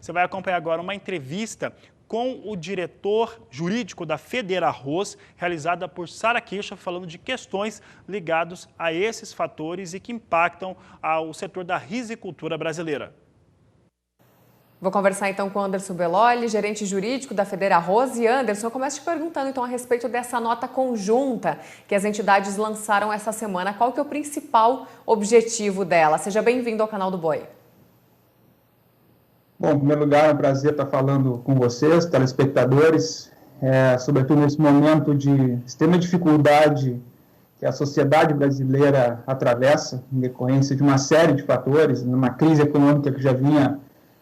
Você vai acompanhar agora uma entrevista com o diretor jurídico da Federarroz, realizada por Sara Queixa, falando de questões ligadas a esses fatores e que impactam o setor da rizicultura brasileira. Vou conversar então com Anderson Belloli, gerente jurídico da Federarroz. E Anderson, eu começo te perguntando então a respeito dessa nota conjunta que as entidades lançaram essa semana. Qual que é o principal objetivo dela? Seja bem-vindo ao canal do Boi. Bom, em primeiro lugar, é um prazer estar falando com vocês, telespectadores, sobretudo nesse momento de extrema dificuldade que a sociedade brasileira atravessa, em decorrência de uma série de fatores, numa crise econômica que já vinha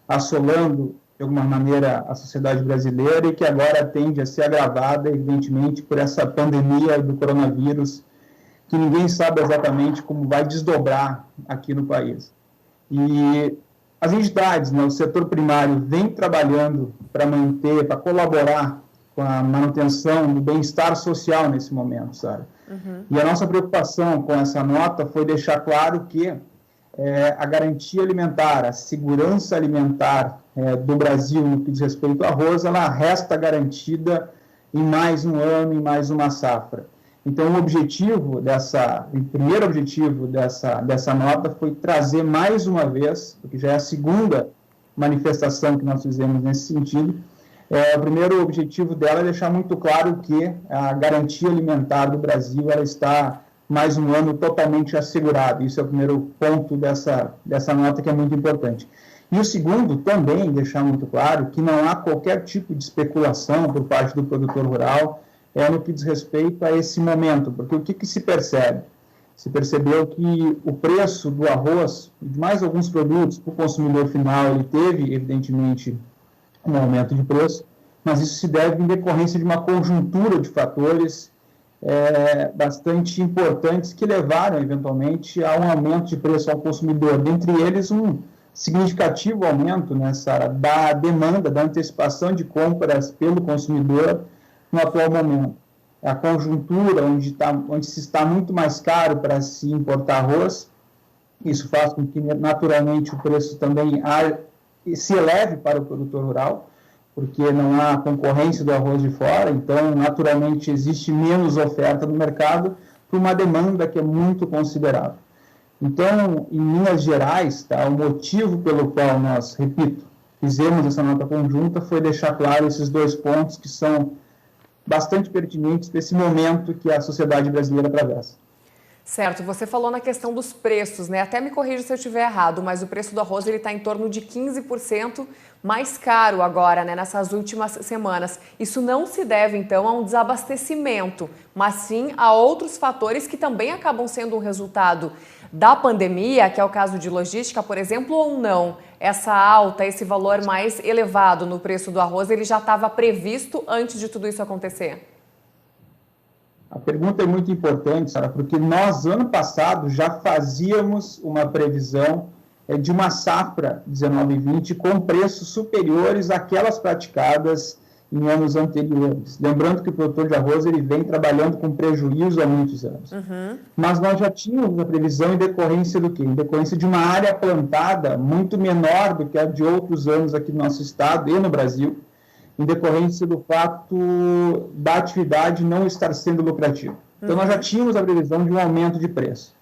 assolando, de alguma maneira, a sociedade brasileira e que agora tende a ser agravada, evidentemente, por essa pandemia do coronavírus, que ninguém sabe exatamente como vai desdobrar aqui no país. E as entidades, o setor primário, vem trabalhando para manter, para colaborar com a manutenção do bem-estar social nesse momento, sabe? E a nossa preocupação com essa nota foi deixar claro que a garantia alimentar, a segurança alimentar do Brasil no que diz respeito ao arroz, ela resta garantida em mais um ano, em mais uma safra. Então, o primeiro objetivo dessa nota foi trazer mais uma vez, porque já é a segunda manifestação que nós fizemos nesse sentido, o primeiro objetivo dela é deixar muito claro que a garantia alimentar do Brasil ela está mais um ano totalmente assegurado. Isso é o primeiro ponto dessa nota que é muito importante. E o segundo, também deixar muito claro que não há qualquer tipo de especulação por parte do produtor rural no que diz respeito a esse momento, porque o que se percebe? Se percebeu que o preço do arroz e de mais alguns produtos para o consumidor final, ele teve, evidentemente, um aumento de preço, mas isso se deve em decorrência de uma conjuntura de fatores bastante importantes que levaram, eventualmente, a um aumento de preço ao consumidor. Dentre eles, um significativo aumento, Sara, da demanda, da antecipação de compras pelo consumidor no atual momento. A conjuntura, onde se está muito mais caro para se importar arroz, isso faz com que, naturalmente, o preço também se eleve para o produtor rural, porque não há concorrência do arroz de fora, então, naturalmente, existe menos oferta no mercado por uma demanda que é muito considerável. Então, em linhas gerais, o motivo pelo qual nós, repito, fizemos essa nota conjunta foi deixar claro esses dois pontos que são bastante pertinentes para esse momento que a sociedade brasileira atravessa. Certo, você falou na questão dos preços, Até me corrija se eu estiver errado, mas o preço do arroz está em torno de 15% mais caro agora, nessas últimas semanas. Isso não se deve, então, a um desabastecimento, mas sim a outros fatores que também acabam sendo um resultado da pandemia, que é o caso de logística, por exemplo, ou não? Essa alta, esse valor mais elevado no preço do arroz, ele já estava previsto antes de tudo isso acontecer? A pergunta é muito importante, Sara, porque nós, ano passado, já fazíamos uma previsão de uma safra 19 e 20 com preços superiores àquelas praticadas em anos anteriores. Lembrando que o produtor de arroz ele vem trabalhando com prejuízo há muitos anos. Mas nós já tínhamos a previsão em decorrência do quê? Em decorrência de uma área plantada muito menor do que a de outros anos aqui no nosso estado e no Brasil, em decorrência do fato da atividade não estar sendo lucrativa. Então, nós já tínhamos a previsão de um aumento de preço.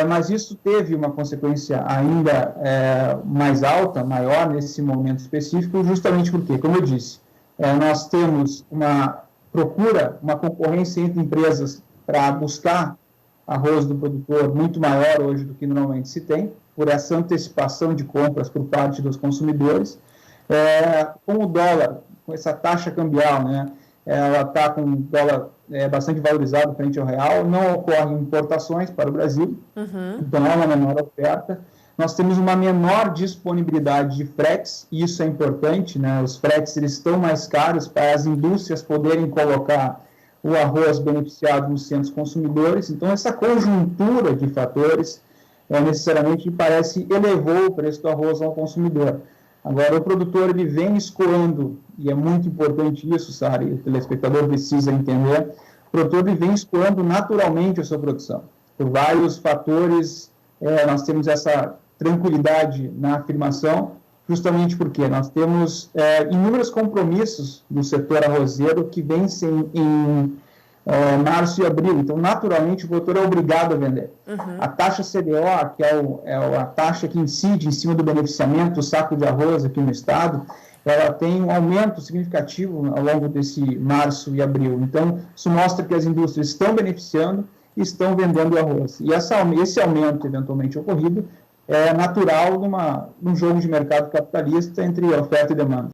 Mas isso teve uma consequência ainda mais alta, maior nesse momento específico, justamente porque, como eu disse, nós temos uma procura, uma concorrência entre empresas para buscar arroz do produtor muito maior hoje do que normalmente se tem, por essa antecipação de compras por parte dos consumidores. Com o dólar, com essa taxa cambial, ela está com o dólar bastante valorizado frente ao real, não ocorrem importações para o Brasil, então há uma menor oferta. Nós temos uma menor disponibilidade de fretes, e isso é importante, os fretes eles estão mais caros para as indústrias poderem colocar o arroz beneficiado nos centros consumidores. Então, essa conjuntura de fatores necessariamente parece elevou o preço do arroz ao consumidor. Agora, o produtor ele vem escoando, e é muito importante isso, Sara, e o telespectador precisa entender, o produtor ele vem escoando naturalmente a sua produção. Por vários fatores, nós temos essa tranquilidade na afirmação, justamente porque nós temos inúmeros compromissos do setor arrozeiro que vencem em março e abril, então naturalmente o produtor é obrigado a vender. A taxa CDO, que é a taxa que incide em cima do beneficiamento do saco de arroz aqui no estado, ela tem um aumento significativo ao longo desse março e abril. Então, isso mostra que as indústrias estão beneficiando e estão vendendo arroz. E esse aumento, eventualmente ocorrido, é natural num jogo de mercado capitalista entre oferta e demanda.